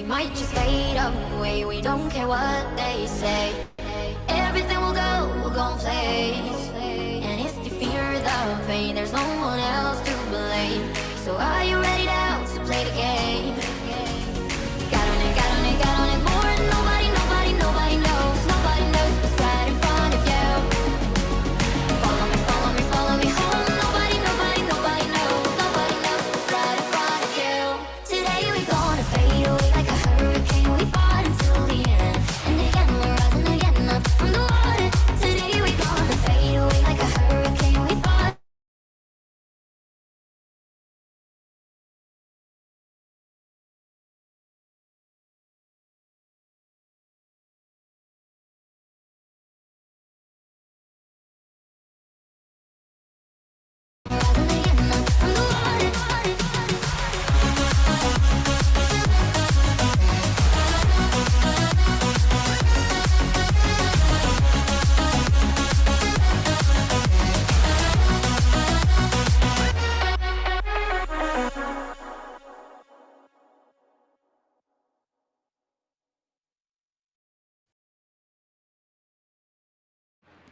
we might just fade away. We don't care what they say. Everything will go in place. And if you fear the pain, there's no one else to blame. So are you ready now to play the game? Got on it, got on it, got on it more. Nobody knows. Nobody knows what's right in front of you. Follow me, follow me, follow me home. Nobody knows. Nobody knows what's right in front of you. Today we're gonna fade away like a hurricane. We fought until the end. And again we're rising again up from the water. Today we're gonna fade away like a hurricane. We fought.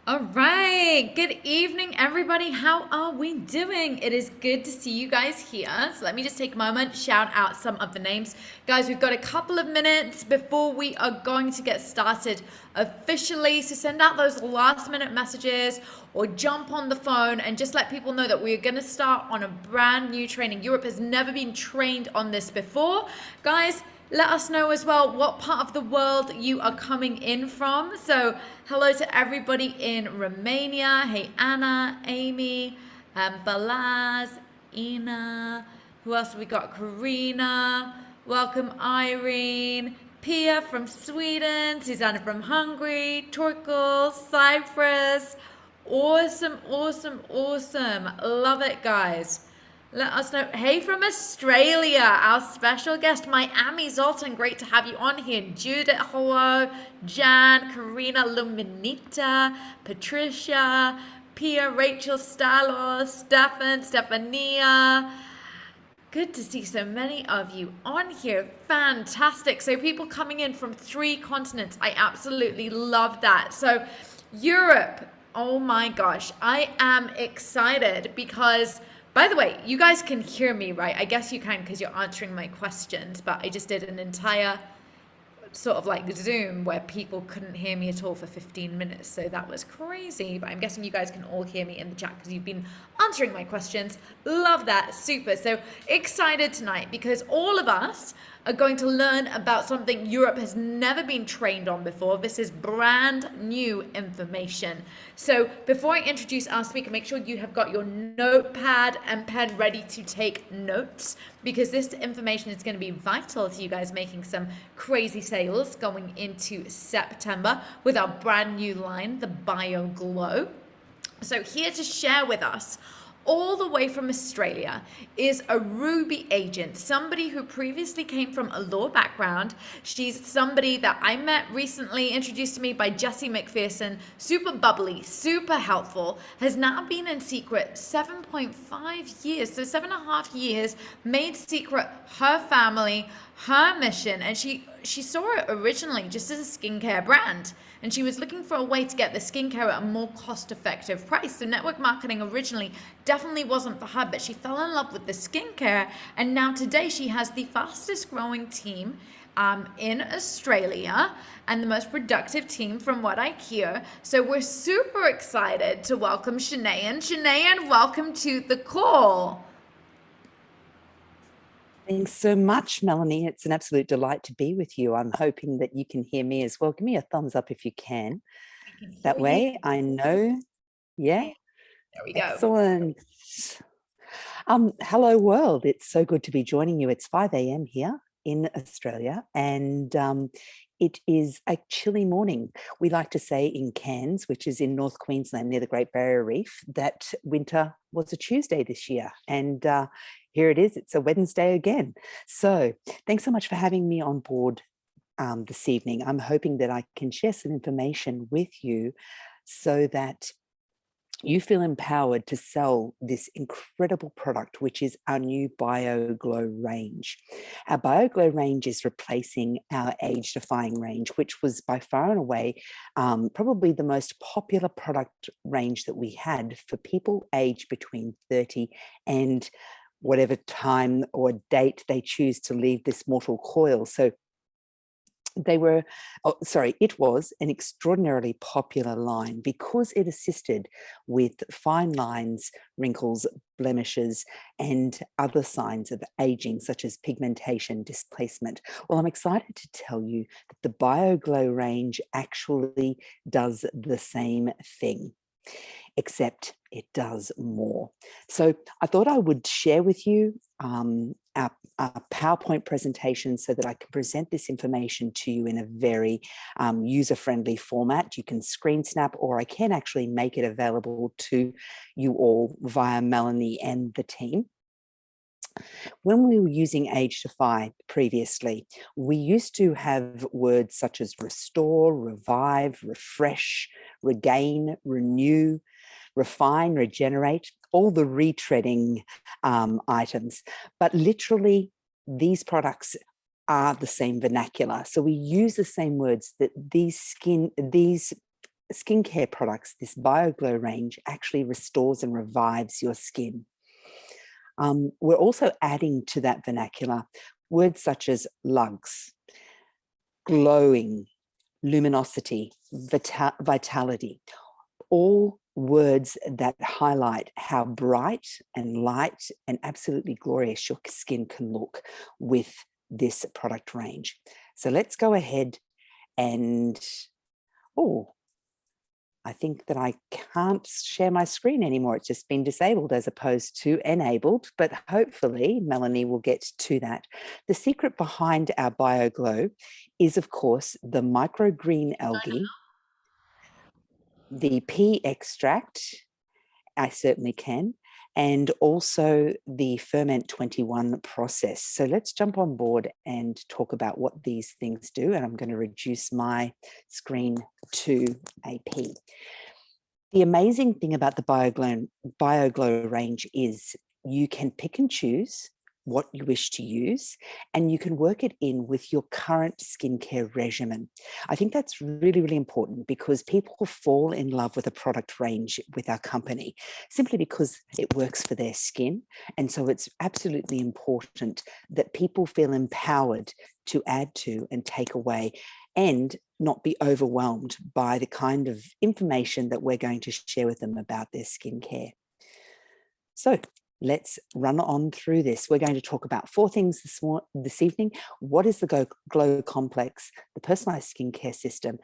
All right, good evening, everybody. How are we doing? It is good to see you guys here. So let me just take a moment, shout out some of the names. Guys, we've got a couple of minutes before we are going to get started officially. So send out those last minute messages or jump on the phone and just let people know that we're going to start on a brand new training. Europe has never been trained on this before. Guys, let us know as well what part of the world you are coming in from. So hello to everybody in Romania. Hey, Anna, Amy, Balaz, Ina. Who else have we got? Karina. Welcome, Irene. Pia from Sweden. Susanna from Hungary. Torkel, Cyprus. Awesome, awesome, awesome. Love it, guys. Let us know. Hey, from Australia, our special guest, Miami Zoltan. Great to have you on here. Judith, hello. Jan, Karina, Luminita, Patricia, Pia, Rachel, Stalos, Stefan, Stefania. Good to see so many of you on here. Fantastic. So people coming in from 3 continents. I absolutely love that. So Europe, oh my gosh, I am excited because, by the way, you guys can hear me, right? I guess you can because you're answering my questions, but I just did an entire sort of like Zoom where people couldn't hear me at all for 15 minutes. So that was crazy, but I'm guessing you guys can all hear me in the chat because you've been answering my questions. Love that. Super. So excited tonight because all of us are going to learn about something Europe has never been trained on before. This is brand new information. So before I introduce our speaker, make sure you have got your notepad and pen ready to take notes because this information is going to be vital to you guys making some crazy sales going into September with our brand new line, the BioGlow. So here to share with us all the way from Australia is a Ruby agent, somebody who previously came from a law background. She's somebody that I met recently, introduced to me by Jessie McPherson, super bubbly, super helpful, has now been in Seacret 7.5 years, so 7.5 years, made Seacret her family, her mission, and she saw it originally just as a skincare brand. And she was looking for a way to get the skincare at a more cost-effective price. So network marketing originally definitely wasn't for her, but she fell in love with the skincare. And now today she has the fastest growing team in Australia and the most productive team from what I hear. So we're super excited to welcome Shannean. Shannean, welcome to the call. Thanks so much, Melanie. It's an absolute delight to be with you. I'm hoping that you can hear me as well. Give me a thumbs up if you can. That way I know. Yeah. There we go. Excellent. Hello, world. It's so good to be joining you. It's 5 a.m. here in Australia, and it is a chilly morning. We like to say in Cairns, which is in North Queensland near the Great Barrier Reef, that winter was a Tuesday this year. And here it is. It's a Wednesday again. So thanks so much for having me on board this evening. I'm hoping that I can share some information with you so that you feel empowered to sell this incredible product, which is our new BioGlow range. Our BioGlow range is replacing our age-defying range, which was by far and away probably the most popular product range that we had for people aged between 30 and whatever time or date they choose to leave this mortal coil. So it was an extraordinarily popular line because it assisted with fine lines, wrinkles, blemishes, and other signs of aging, such as pigmentation, displacement. Well, I'm excited to tell you that the BioGlow range actually does the same thing, except it does more. So I thought I would share with you our PowerPoint presentation so that I can present this information to you in a very user-friendly format. You can screen snap, or I can actually make it available to you all via Melanie and the team. When we were using Age Defy previously, we used to have words such as restore, revive, refresh, regain, renew, refine, regenerate, all the retreading items. But literally, these products are the same vernacular. So we use the same words that these skincare products, this BioGlow range, actually restores and revives your skin. We're also adding to that vernacular words such as lugs, glowing, luminosity, vitality, all words that highlight how bright and light and absolutely glorious your skin can look with this product range. So let's go ahead and, I think that I can't share my screen anymore. It's just been disabled as opposed to enabled, but hopefully Melanie will get to that. The secret behind our BioGlow is, of course, the microgreen algae, the pea extract, I certainly can, and also the Ferment 21 process. So let's jump on board and talk about what these things do. And I'm going to reduce my screen to AP. The amazing thing about the BioGlow range is you can pick and choose what you wish to use, and you can work it in with your current skincare regimen. I think that's really, really important because people fall in love with a product range with our company simply because it works for their skin. And so it's absolutely important that people feel empowered to add to and take away and not be overwhelmed by the kind of information that we're going to share with them about their skincare. So let's run on through this. We're going to talk about 4 things this evening. What is the Glow Complex, the personalized skincare system,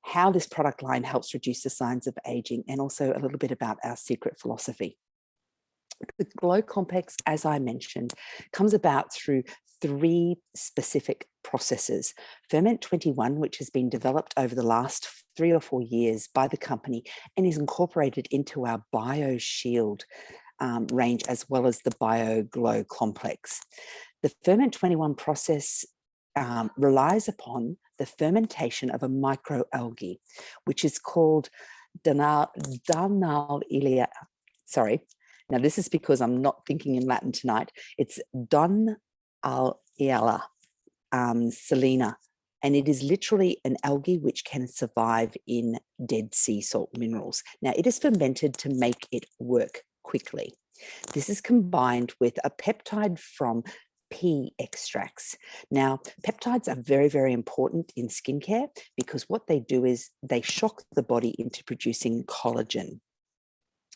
how this product line helps reduce the signs of aging, and also a little bit about our secret philosophy. The Glow Complex, as I mentioned, comes about through 3 specific processes. Ferment 21, which has been developed over the last 3 or 4 years by the company and is incorporated into our BioShield range, as well as the BioGlow complex. The Ferment 21 process relies upon the fermentation of a microalgae, which is called Dunaliella. Sorry, now this is because I'm not thinking in Latin tonight. It's Dunaliella salina, and it is literally an algae which can survive in dead sea salt minerals. Now, it is fermented to make it work quickly. This is combined with a peptide from pea extracts. Now, peptides are very, very important in skincare because what they do is they shock the body into producing collagen.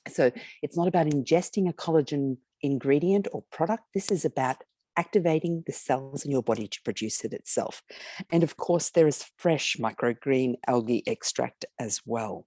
So it's not about ingesting a collagen ingredient or product. This is about activating the cells in your body to produce it itself. And of course, there is fresh microgreen algae extract as well.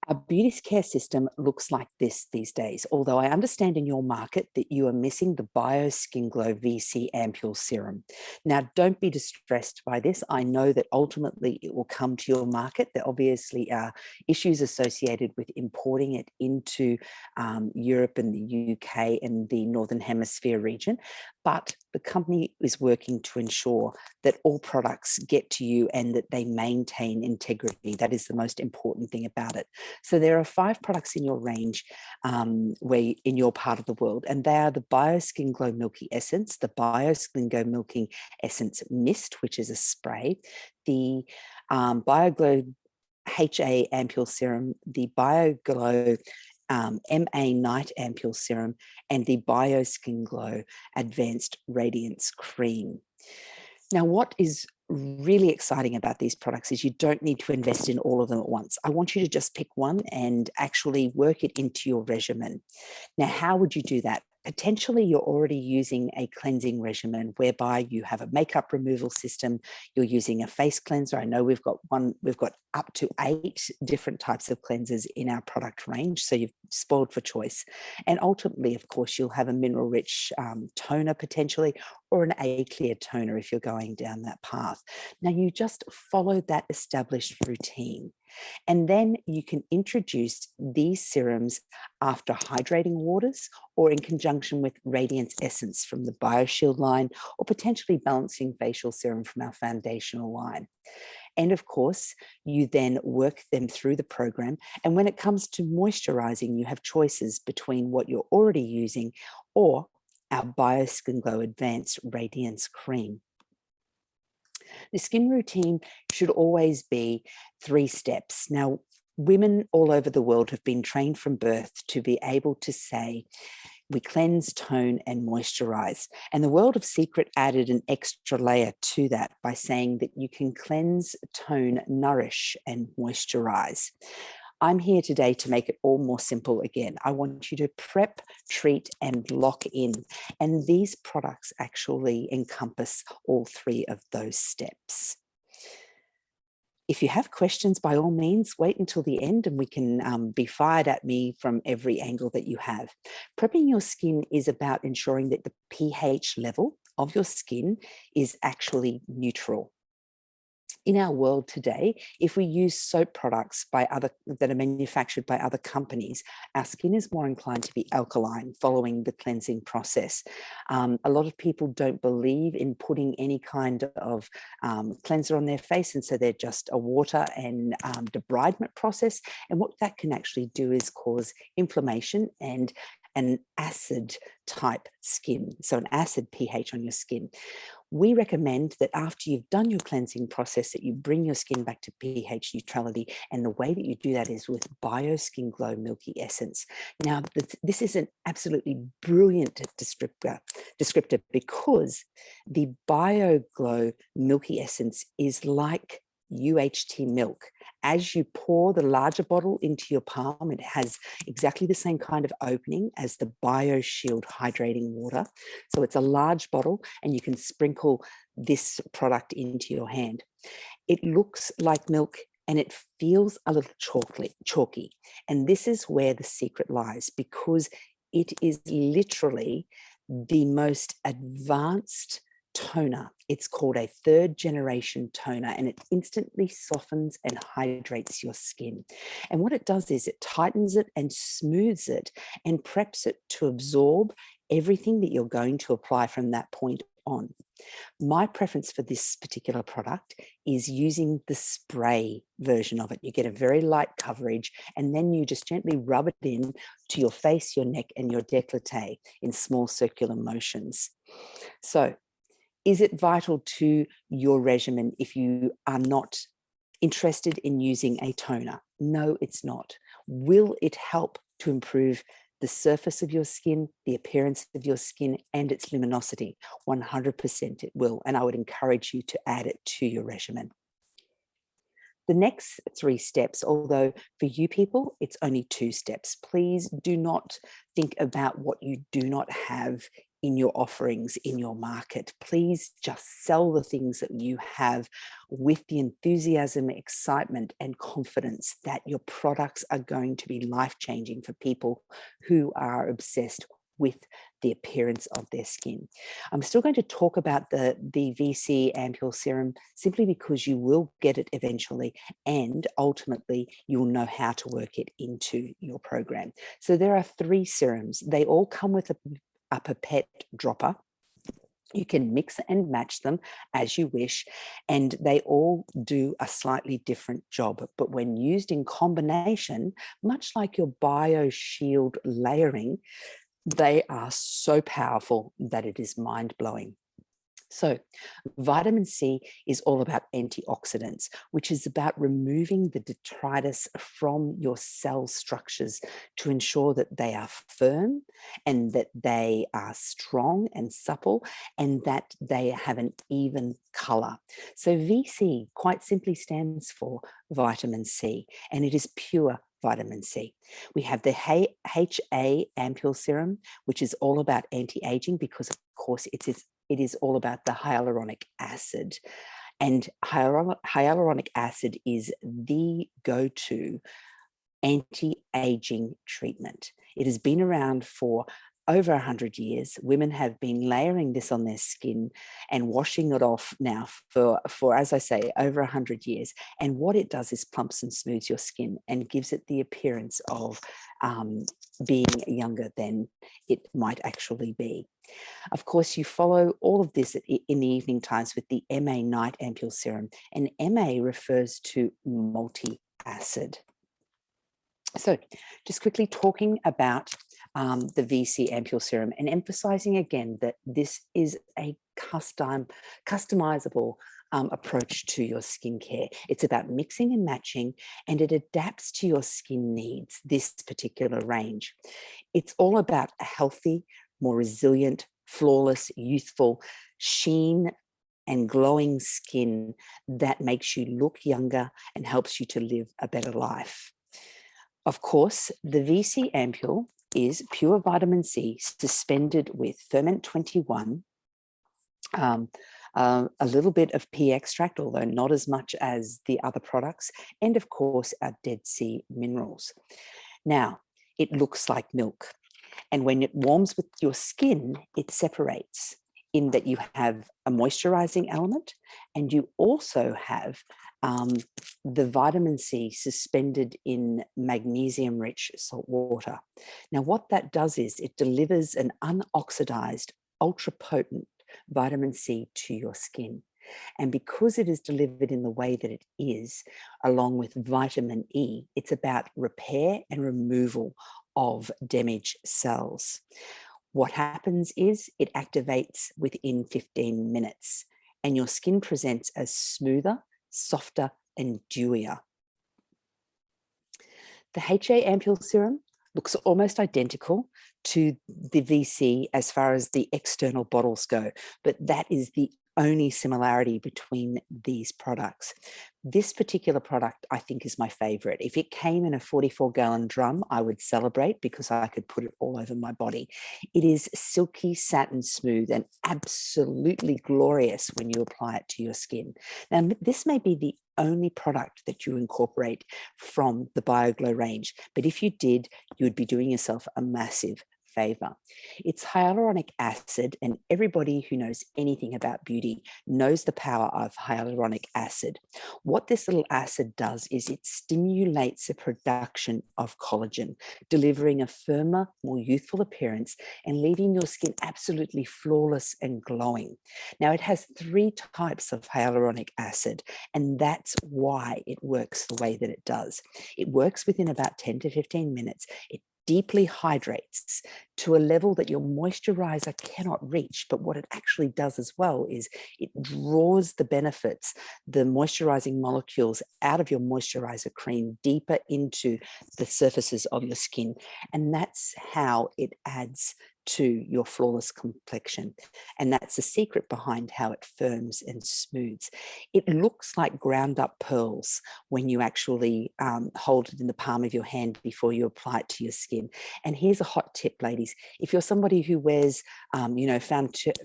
Our beauty care system looks like this these days, although I understand in your market that you are missing the BioGlow VC Ampule Serum. Now, don't be distressed by this. I know that ultimately it will come to your market. There obviously are issues associated with importing it into Europe and the UK and the Northern Hemisphere region, but the company is working to ensure that all products get to you and that they maintain integrity. That is the most important thing about it. So there are 5 products in your range where in your part of the world, and they are the BioSkin Glow Milky Essence, the BioSkin Glow Milky Essence Mist, which is a spray, the BioGlow HA Ampule Serum, the BioGlow MA Night Ampule Serum, and the BioSkin Glow Advanced Radiance Cream. Now, what is really exciting about these products is you don't need to invest in all of them at once. I want you to just pick one and actually work it into your regimen. Now, how would you do that? Potentially, you're already using a cleansing regimen whereby you have a makeup removal system, you're using a face cleanser. I know we've got up to 8 different types of cleansers in our product range, so you've spoiled for choice. And ultimately, of course, you'll have a mineral-rich toner potentially, or an A-clear toner if you're going down that path. Now, you just follow that established routine. And then you can introduce these serums after hydrating waters or in conjunction with Radiance Essence from the BioShield line, or potentially balancing facial serum from our foundational line. And of course, you then work them through the program. And when it comes to moisturizing, you have choices between what you're already using or our BioSkin Glow Advanced Radiance Cream. The skin routine should always be 3 steps. Now, women all over the world have been trained from birth to be able to say, we cleanse, tone, and moisturize. And the world of Seacret added an extra layer to that by saying that you can cleanse, tone, nourish, and moisturize. I'm here today to make it all more simple again. I want you to prep, treat, and lock in. And these products actually encompass all 3 of those steps. If you have questions, by all means, wait until the end and we can be fired at me from every angle that you have. Prepping your skin is about ensuring that the pH level of your skin is actually neutral. In our world today, if we use soap products that are manufactured by other companies, our skin is more inclined to be alkaline following the cleansing process. A lot of people don't believe in putting any kind of cleanser on their face, and so they're just a water and debridement process. And what that can actually do is cause inflammation and an acid type skin, so an acid pH on your skin. We recommend that after you've done your cleansing process, that you bring your skin back to pH neutrality. And the way that you do that is with BioSkin Glow Milky Essence. Now, this is an absolutely brilliant descriptor because the BioGlow Milky Essence is like UHT milk. As you pour the larger bottle into your palm, it has exactly the same kind of opening as the BioShield hydrating water. So it's a large bottle and you can sprinkle this product into your hand. It looks like milk and it feels a little chalky. And this is where the secret lies, because it is literally the most advanced toner. It's called a 3rd generation toner, and it instantly softens and hydrates your skin. And what it does is it tightens it and smooths it and preps it to absorb everything that you're going to apply from that point on. My preference for this particular product is using the spray version of it. You get a very light coverage, and then you just gently rub it in to your face, your neck, and your décolleté in small circular motions. So, is it vital to your regimen if you are not interested in using a toner? No, it's not. Will it help to improve the surface of your skin, the appearance of your skin, and its luminosity? 100% it will, and I would encourage you to add it to your regimen. The next 3 steps, although for you people, it's only 2 steps. Please do not think about what you do not have in your offerings, in your market. Please just sell the things that you have with the enthusiasm, excitement, and confidence that your products are going to be life-changing for people who are obsessed with the appearance of their skin. I'm still going to talk about the VC ampule serum simply because you will get it eventually, and ultimately you will know how to work it into your program. So there are 3 serums. They all come with a pipette dropper. You can mix and match them as you wish, and they all do a slightly different job. But when used in combination, much like your BioShield layering, they are so powerful that it is mind-blowing. So vitamin C is all about antioxidants, which is about removing the detritus from your cell structures to ensure that they are firm and that they are strong and supple and that they have an even color. So VC quite simply stands for vitamin C, and it is pure vitamin C. We have the HA ampule serum, which is all about anti-aging because, of course, it is all about the hyaluronic acid. And hyaluronic acid is the go-to anti-aging treatment. It has been around for over 100 years. Women have been layering this on their skin and washing it off now for as I say, over 100 years. And what it does is plumps and smooths your skin and gives it the appearance of being younger than it might actually be. Of course, you follow all of this in the evening times with the MA Night Ampule Serum, and MA refers to multi-acid. So just quickly talking about the VC Ampule Serum and emphasizing again that this is a customizable approach to your skincare. It's about mixing and matching, and it adapts to your skin needs, this particular range. It's all about a healthy, more resilient, flawless, youthful, sheen and glowing skin that makes you look younger and helps you to live a better life. Of course, the VC ampule is pure vitamin C suspended with ferment 21, a little bit of pea extract, although not as much as the other products, and of course our Dead Sea minerals. Now, it looks like milk, and when it warms with your skin, it separates in that you have a moisturizing element, and you also have the vitamin C suspended in magnesium-rich salt water. Now, what that does is it delivers an unoxidized, ultra-potent vitamin C to your skin. And because it is delivered in the way that it is, along with vitamin E, it's about repair and removal of damaged cells. What happens is it activates within 15 minutes, and your skin presents as smoother, softer, and dewier. The HA ampule serum looks almost identical to the VC as far as the external bottles go, but that is the only similarity between these products. This particular product, I think, is my favorite. If it came in a 44-gallon drum, I would celebrate because I could put it all over my body. It is silky, satin smooth, and absolutely glorious when you apply it to your skin. Now, this may be the only product that you incorporate from the BioGlow range, but if you did, you would be doing yourself a massive favor. It's hyaluronic acid, and everybody who knows anything about beauty knows the power of hyaluronic acid. What this little acid does is it stimulates the production of collagen, delivering a firmer, more youthful appearance and leaving your skin absolutely flawless and glowing. Now, it has 3 types of hyaluronic acid, and that's why it works the way that it does. It works within about 10 to 15 minutes. It deeply hydrates to a level that your moisturizer cannot reach. But what it actually does as well is it draws the benefits, the moisturizing molecules out of your moisturizer cream deeper into the surfaces of your skin. And that's how it adds to your flawless complexion. And that's the secret behind how it firms and smooths. It looks like ground up pearls when you actually hold it in the palm of your hand before you apply it to your skin. And here's a hot tip, ladies. If you're somebody who wears,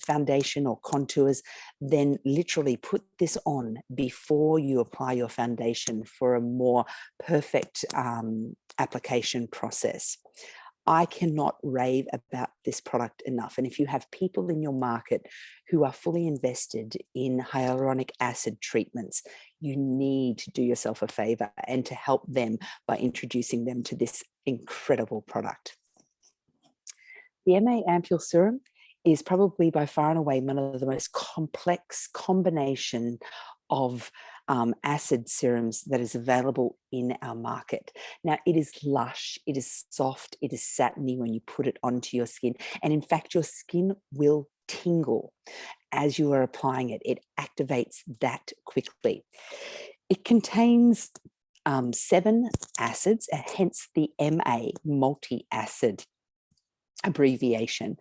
foundation or contours, then literally put this on before you apply your foundation for a more perfect application process. I cannot rave about this product enough. And if you have people in your market who are fully invested in hyaluronic acid treatments, you need to do yourself a favor and to help them by introducing them to this incredible product. The MA Ampule Serum is probably by far and away one of the most complex combination of acid serums that is available in our market. Now, it is lush, it is soft, it is satiny when you put it onto your skin. And in fact, your skin will tingle as you are applying it. It activates that quickly. It contains 7 acids, hence the MA, multi-acid abbreviation.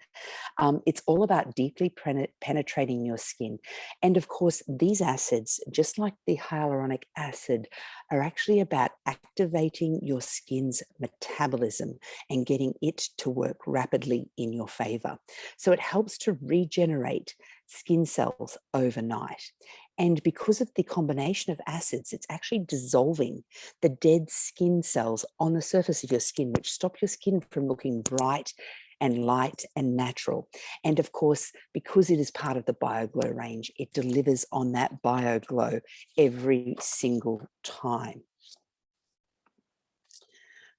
It's all about deeply penetrating your skin. And of course, these acids, just like the hyaluronic acid, are actually about activating your skin's metabolism and getting it to work rapidly in your favor. So it helps to regenerate skin cells overnight. And because of the combination of acids, it's actually dissolving the dead skin cells on the surface of your skin, which stop your skin from looking bright and light and natural. And of course, because it is part of the BioGlow range, it delivers on that BioGlow every single time.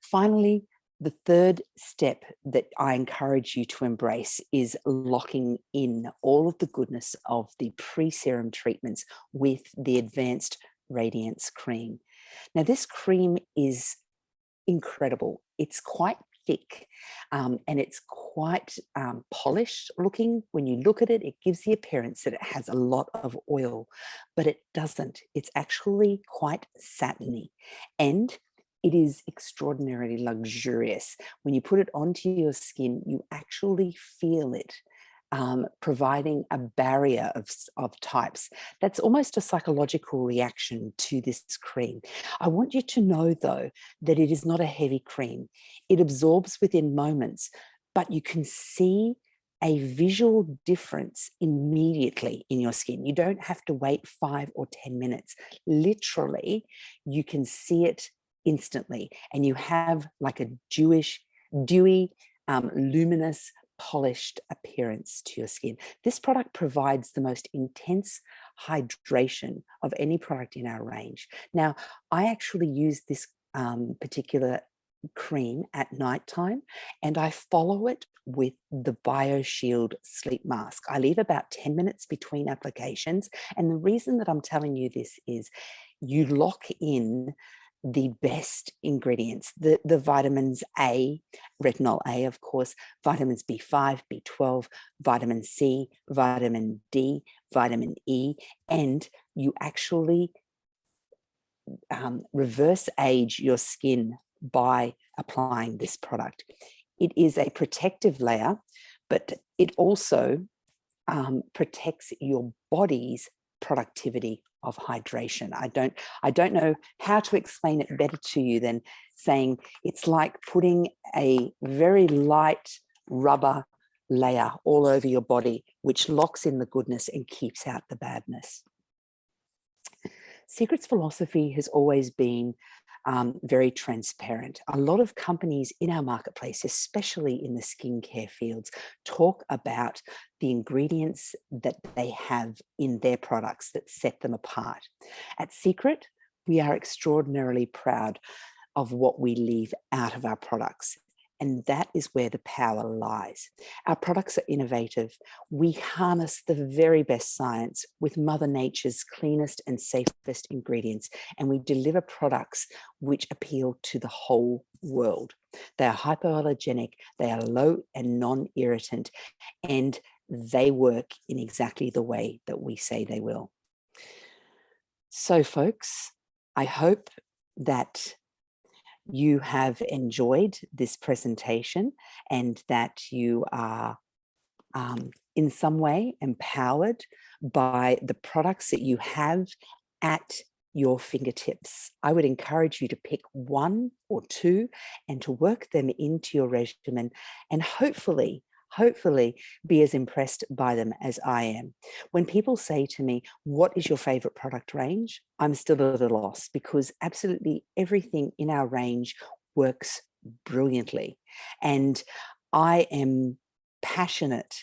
Finally, the third step that I encourage you to embrace is locking in all of the goodness of the pre-serum treatments with the Advanced Radiance Cream. Now, this cream is incredible. It's quite thick and it's quite polished looking. When you look at it, it gives the appearance that it has a lot of oil, but it doesn't. It's actually quite satiny, and it is extraordinarily luxurious. When you put it onto your skin, you actually feel it providing a barrier of types. That's almost a psychological reaction to this cream. I want you to know, though, that it is not a heavy cream. It absorbs within moments, but you can see a visual difference immediately in your skin. You don't have to wait 5 or 10 minutes. Literally, you can see it instantly, and you have like a dewy, luminous, polished appearance to your skin. This product provides the most intense hydration of any product in our range. Now, I actually use this particular cream at nighttime, and I follow it with the BioShield sleep mask. I leave about 10 minutes between applications, and the reason that I'm telling you this is you lock in the best ingredients, the vitamins A, retinol A, of course, vitamins B5, B12, vitamin C, vitamin D, vitamin E, and you actually reverse age your skin by applying this product. It is a protective layer, but it also protects your body's productivity of hydration. I don't know how to explain it better to you than saying it's like putting a very light rubber layer all over your body, which locks in the goodness and keeps out the badness. Seacret's philosophy has always been very transparent. A lot of companies in our marketplace, especially in the skincare fields, talk about the ingredients that they have in their products that set them apart. At Seacret, we are extraordinarily proud of what we leave out of our products. And that is where the power lies. Our products are innovative. We harness the very best science with Mother Nature's cleanest and safest ingredients, and we deliver products which appeal to the whole world. They are hypoallergenic, they are low and non-irritant, and they work in exactly the way that we say they will. So, folks, I hope that you have enjoyed this presentation and that you are in some way empowered by the products that you have at your fingertips. I would encourage you to pick one or two and to work them into your regimen, and hopefully be as impressed by them as I am. When people say to me, what is your favorite product range? I'm still at a loss, because absolutely everything in our range works brilliantly. And I am passionate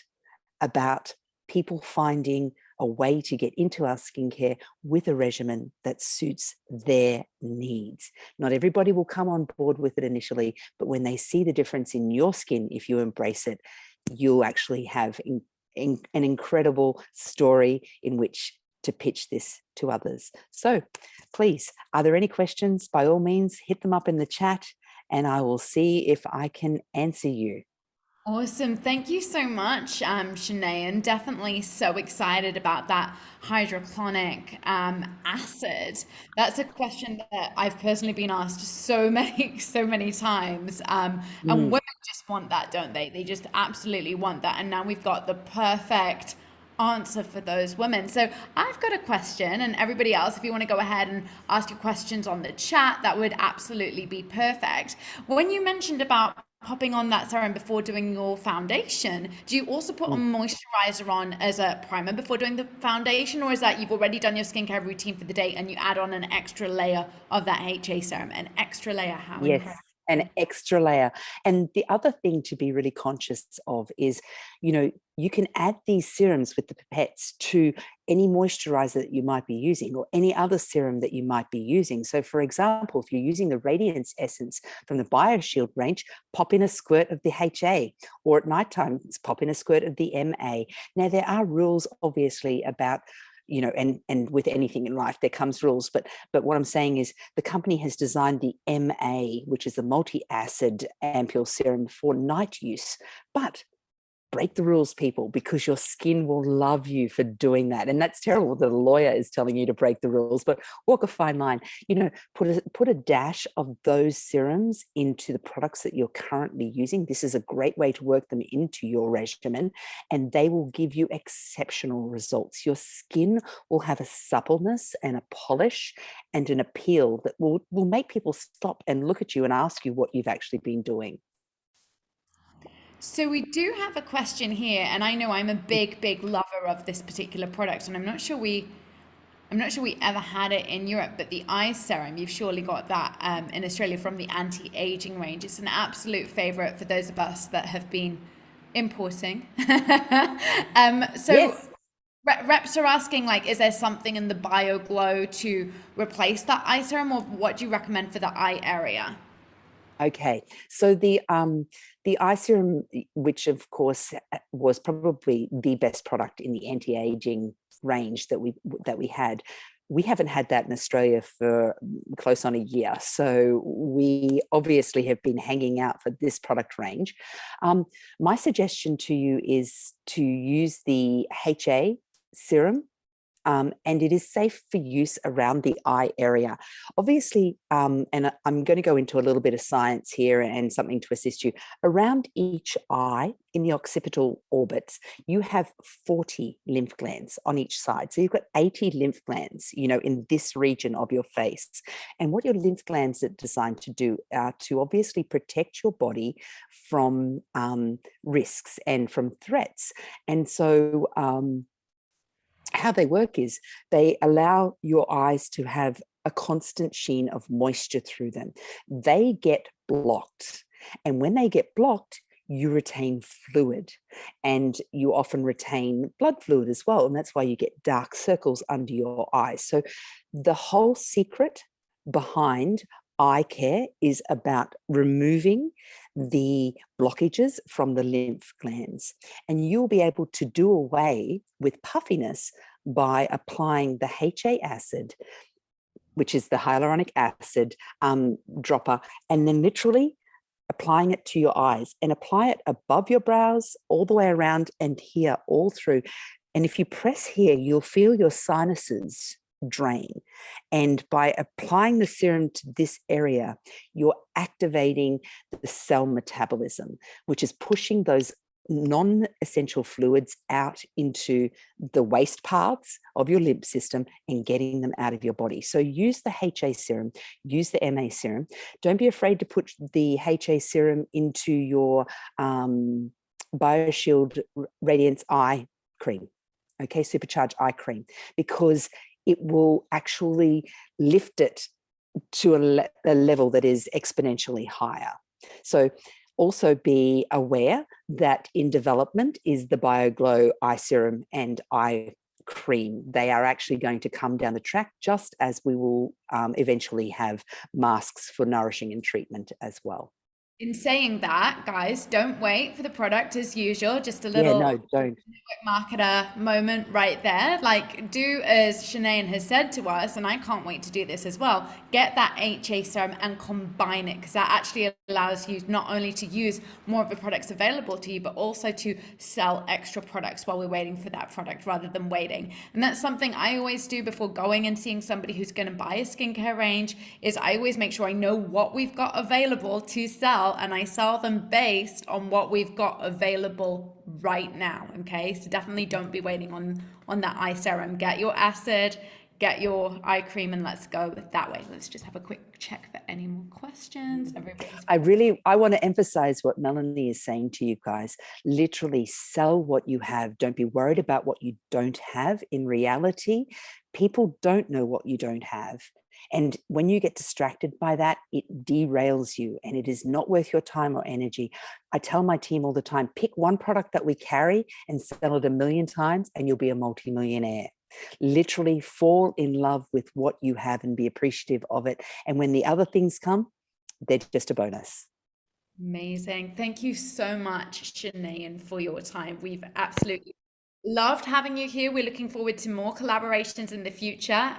about people finding a way to get into our skincare with a regimen that suits their needs. Not everybody will come on board with it initially, but when they see the difference in your skin, if you embrace it, you'll actually have an incredible story in which to pitch this to others. So please, are there any questions? By all means, hit them up in the chat and I will see if I can answer you. Awesome. Thank you so much, Shannean. Definitely so excited about that hydrochloric acid. That's a question that I've personally been asked so many times. And women just want that, don't they? They just absolutely want that. And now we've got the perfect answer for those women. So I've got a question, and everybody else, if you want to go ahead and ask your questions on the chat, that would absolutely be perfect. When you mentioned about popping on that serum before doing your foundation, do you also put a moisturizer on as a primer before doing the foundation, or is that you've already done your skincare routine for the day and you add on an extra layer of that HA serum? An extra layer, how incredible. An extra layer. And the other thing to be really conscious of is, you can add these serums with the pipettes to any moisturizer that you might be using, or any other serum that you might be using. So for example, if you're using the Radiance Essence from the BioShield range, pop in a squirt of the HA, or at nighttime, pop in a squirt of the MA. Now, there are rules obviously about, and with anything in life, there comes rules. But what I'm saying is the company has designed the MA, which is the multi-acid ampule serum for night use. But break the rules, people, because your skin will love you for doing that. And that's terrible that a lawyer is telling you to break the rules, but walk a fine line. Put a dash of those serums into the products that you're currently using. This is a great way to work them into your regimen, and they will give you exceptional results. Your skin will have a suppleness and a polish and an appeal that will make people stop and look at you and ask you what you've actually been doing. So we do have a question here, and I know I'm a big lover of this particular product, and I'm not sure we ever had it in Europe, but the eye serum, you've surely got that in Australia from the anti-aging range. It's an absolute favorite for those of us that have been importing. Yes. Reps are asking, is there something in the BioGlow to replace that eye serum, or what do you recommend for the eye area? Okay, so the eye serum, which of course was probably the best product in the anti-aging range that we had, we haven't had that in Australia for close on a year. So we obviously have been hanging out for this product range. My suggestion to you is to use the HA serum. And it is safe for use around the eye area. Obviously, and I'm going to go into a little bit of science here and something to assist you. Around each eye, in the occipital orbits, you have 40 lymph glands on each side. So you've got 80 lymph glands, in this region of your face. And what your lymph glands are designed to do are to obviously protect your body from risks and from threats. And so how they work is they allow your eyes to have a constant sheen of moisture through them. They get blocked. And when they get blocked, you retain fluid, and you often retain blood fluid as well. And that's why you get dark circles under your eyes. So the whole secret behind eye care is about removing the blockages from the lymph glands, and you'll be able to do away with puffiness by applying the HA acid, which is the hyaluronic acid dropper, and then literally applying it to your eyes, and apply it above your brows, all the way around, and here all through. And if you press here, you'll feel your sinuses drain. And by applying the serum to this area, you're activating the cell metabolism, which is pushing those non-essential fluids out into the waste paths of your lymph system and getting them out of your body. So use the HA serum, use the MA serum. Don't be afraid to put the HA serum into your BioShield Radiance Eye Cream, okay, Supercharge Eye Cream, because it will actually lift it to a level that is exponentially higher. So also be aware that in development is the BioGlow eye serum and eye cream. They are actually going to come down the track, just as we will eventually have masks for nourishing and treatment as well. In saying that, guys, don't wait for the product as usual. Just a little don't. marketer moment right there. Like, do as Shannean has said to us, and I can't wait to do this as well. Get that HA serum and combine it, because that actually allows you not only to use more of the products available to you, but also to sell extra products while we're waiting for that product rather than waiting. And that's something I always do before going and seeing somebody who's going to buy a skincare range, is I always make sure I know what we've got available to sell, and I sell them based on what we've got available right now. Okay, so definitely don't be waiting on that eye serum. Get your acid, get your eye cream, and let's go that way. Let's just have a quick check for any more questions. I want to emphasize what Melanie is saying to you guys. Literally sell what you have. Don't be worried about what you don't have. In reality, people don't know what you don't have. And when you get distracted by that, it derails you, and it is not worth your time or energy. I tell my team all the time, pick one product that we carry and sell it 1,000,000 times and you'll be a multimillionaire. Literally fall in love with what you have and be appreciative of it. And when the other things come, they're just a bonus. Amazing. Thank you so much, Shannean, for your time. We've absolutely loved having you here. We're looking forward to more collaborations in the future.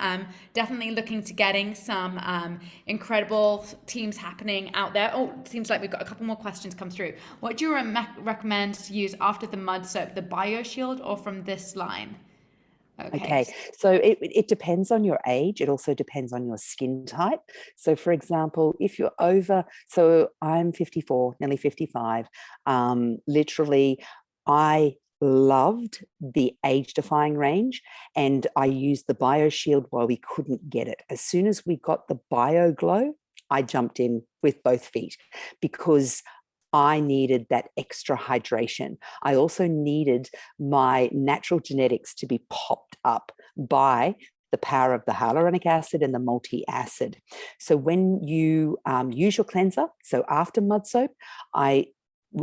Definitely looking to getting some incredible teams happening out there. Oh, it seems like we've got a couple more questions come through. What do you recommend to use after the mud soap, the BioShield or from this line? Okay, so it depends on your age. It also depends on your skin type. So for example, if you're over, so I'm 54, nearly 55, literally I loved the age-defying range, and I used the BioShield while we couldn't get it. As soon as we got the BioGlow, I jumped in with both feet, because I needed that extra hydration. I also needed my natural genetics to be popped up by the power of the hyaluronic acid and the multi-acid. So when you use your cleanser, so after mud soap, I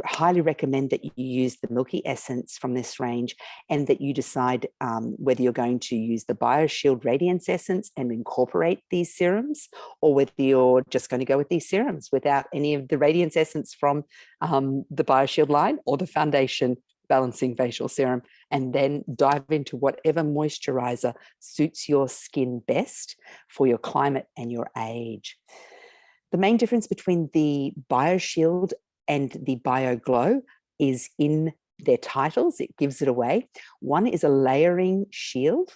highly recommend that you use the milky essence from this range, and that you decide whether you're going to use the BioShield Radiance Essence and incorporate these serums, or whether you're just going to go with these serums without any of the Radiance Essence from the BioShield line, or the Foundation Balancing Facial Serum, and then dive into whatever moisturizer suits your skin best for your climate and your age. The main difference between the BioShield and the BioGlow is in their titles. It gives it away. One is a layering shield,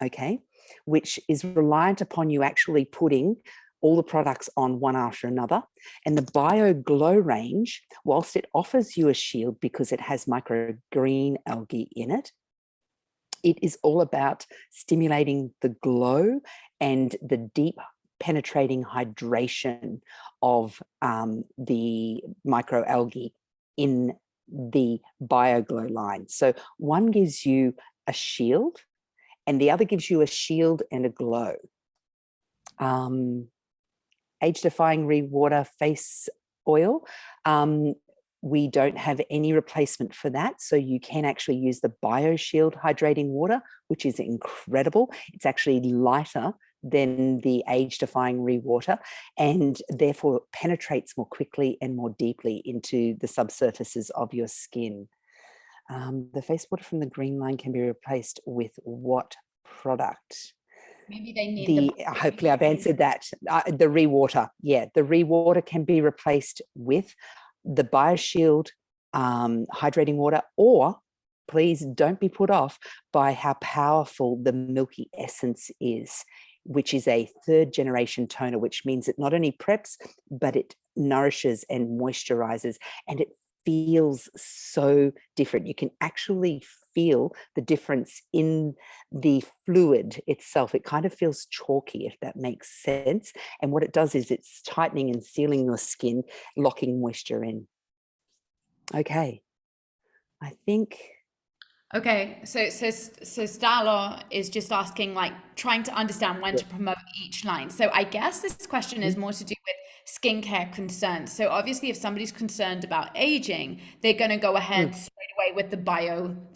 okay, which is reliant upon you actually putting all the products on one after another. And the BioGlow range, whilst it offers you a shield because it has microgreen algae in it, it is all about stimulating the glow and the deep penetrating hydration of the microalgae in the BioGlow line. So one gives you a shield and the other gives you a shield and a glow. Age-defying Rewater face oil, we don't have any replacement for that. So you can actually use the BioShield hydrating water, which is incredible. It's actually lighter than the age-defying Rewater, and therefore penetrates more quickly and more deeply into the subsurfaces of your skin. The face water from the green line can be replaced with what product? Maybe they need hopefully I've answered that. The Rewater, yeah, the Rewater can be replaced with the BioShield hydrating water, or please don't be put off by how powerful the Milky Essence is, which is a 3rd generation toner, which means it not only preps, but it nourishes and moisturizes, and it feels so different. You can actually feel the difference in the fluid itself. It kind of feels chalky, if that makes sense. And what it does is it's tightening and sealing your skin, locking moisture in. Okay, I think. Okay, so Stalo is just asking, like, trying to understand when to promote each line. So I guess this question is more to do with skincare concerns. So obviously, if somebody's concerned about aging, they're going to go ahead straight away with the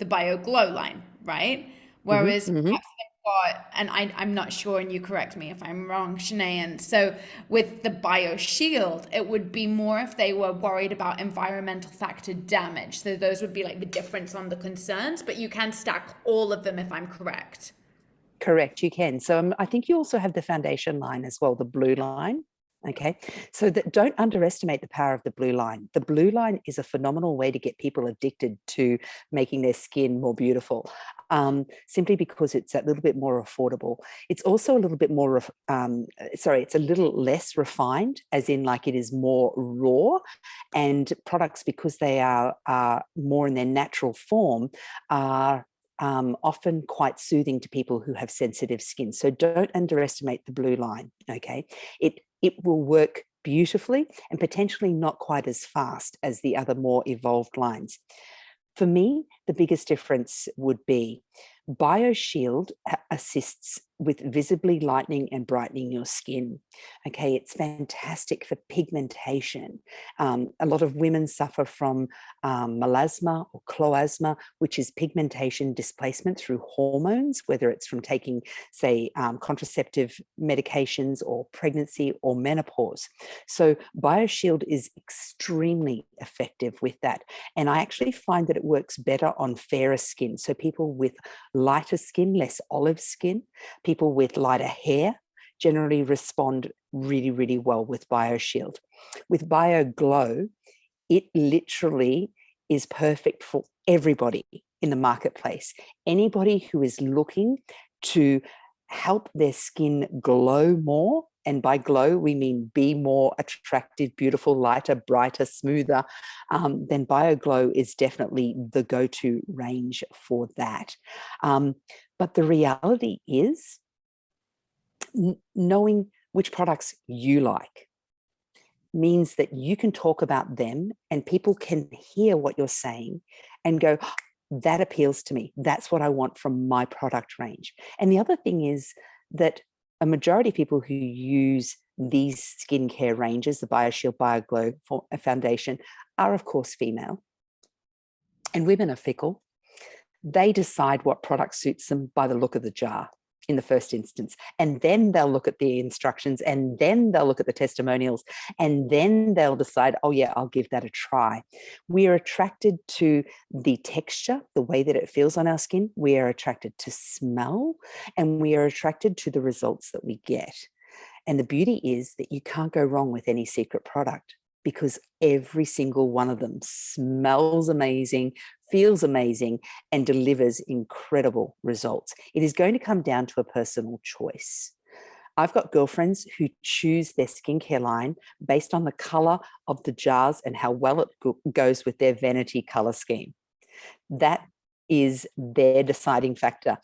BioGlow line, right? Whereas perhaps they've got, and I'm not sure, and you correct me if I'm wrong, Shannean. So with the BioShield, it would be more if they were worried about environmental factor damage. So those would be like the difference on the concerns, but you can stack all of them if I'm correct. Correct, you can. So I think you also have the foundation line as well, the blue line. Okay, so that don't underestimate the power of the blue line. The blue line is a phenomenal way to get people addicted to making their skin more beautiful, simply because it's a little bit more affordable. It's also a little bit more, it's a little less refined, as in like it is more raw, and products, because they are more in their natural form, are often quite soothing to people who have sensitive skin. So don't underestimate the blue line, okay? It will work beautifully and potentially not quite as fast as the other more evolved lines. For me, the biggest difference would be BioShield assists with visibly lightening and brightening your skin. Okay, it's fantastic for pigmentation. A lot of women suffer from melasma or chloasma, which is pigmentation displacement through hormones, whether it's from taking, say, contraceptive medications or pregnancy or menopause. So BioShield is extremely effective with that. And I actually find that it works better on fairer skin. So people with lighter skin, less olive skin, people with lighter hair generally respond really, really well with BioShield. With BioGlow, it literally is perfect for everybody in the marketplace. Anybody who is looking to help their skin glow more, and by glow, we mean be more attractive, beautiful, lighter, brighter, smoother, then BioGlow is definitely the go-to range for that. But the reality is, knowing which products you like means that you can talk about them and people can hear what you're saying and go, oh, that appeals to me. That's what I want from my product range. And the other thing is that a majority of people who use these skincare ranges, the BioShield, BioGlow foundation, are of course female. And women are fickle. They decide what product suits them by the look of the jar in the first instance. And then they'll look at the instructions, and then they'll look at the testimonials, and then they'll decide, oh yeah, I'll give that a try. We are attracted to the texture, the way that it feels on our skin. We are attracted to smell, and we are attracted to the results that we get. And the beauty is that you can't go wrong with any Seacret product, because every single one of them smells amazing, feels amazing, and delivers incredible results. It is going to come down to a personal choice. I've got girlfriends who choose their skincare line based on the color of the jars and how well it goes with their vanity color scheme. That is their deciding factor.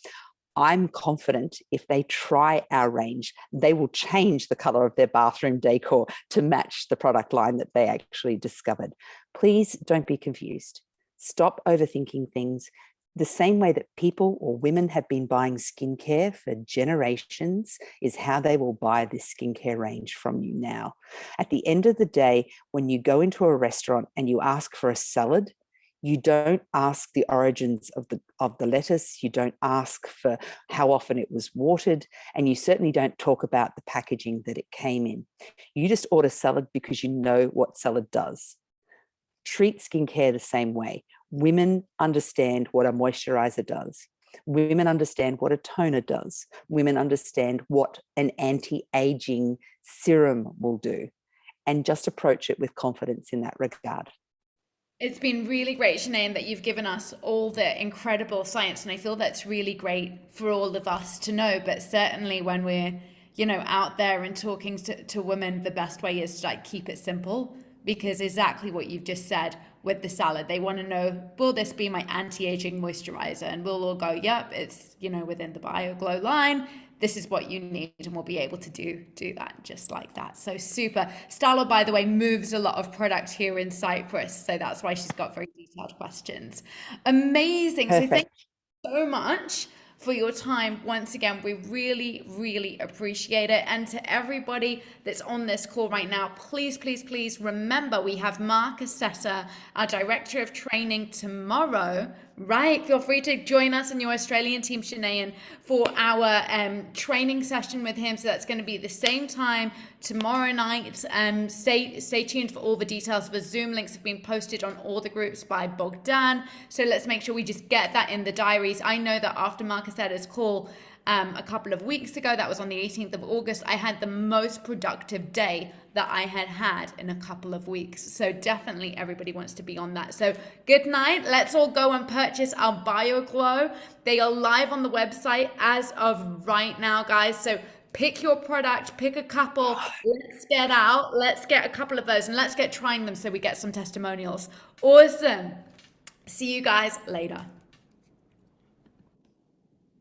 I'm confident if they try our range, they will change the color of their bathroom decor to match the product line that they actually discovered. Please don't be confused. Stop overthinking things. The same way that people or women have been buying skincare for generations is how they will buy this skincare range from you now. At the end of the day, when you go into a restaurant and you ask for a salad, you don't ask the origins of the lettuce, you don't ask for how often it was watered, and you certainly don't talk about the packaging that it came in. You just order salad because you know what salad does. Treat skincare the same way. Women understand what a moisturizer does. Women understand what a toner does. Women understand what an anti-aging serum will do. And just approach it with confidence in that regard. It's been really great, Shannean, that you've given us all the incredible science, and I feel that's really great for all of us to know. But certainly when we're, out there and talking to women, the best way is to like keep it simple, because exactly what you've just said with the salad, they want to know, will this be my anti-aging moisturizer? And we'll all go, yep, it's, within the BioGlow line. This is what you need, and we'll be able to do that just like that. So super. Stalo, by the way, moves a lot of product here in Cyprus, so that's why she's got very detailed questions. Amazing. So thank Perfect. you so much for your time once again. We really, really appreciate it. And to everybody that's on this call right now, please, please, please remember we have Mark Assetta, our Director of Training, tomorrow. Right, feel free to join us and your Australian team, Shannean, for our training session with him. So that's going to be the same time tomorrow night. Stay tuned for all the details. The Zoom links have been posted on all the groups by Bogdan. So let's make sure we just get that in the diaries. I know that after Marcus Edda's call a couple of weeks ago, that was on the 18th of August, I had the most productive day that I had in a couple of weeks. So definitely everybody wants to be on that. So good night. Let's all go and purchase our BioGlow. They are live on the website as of right now, guys. So pick your product, pick a couple. Let's get out. Let's get a couple of those and let's get trying them so we get some testimonials. Awesome. See you guys later.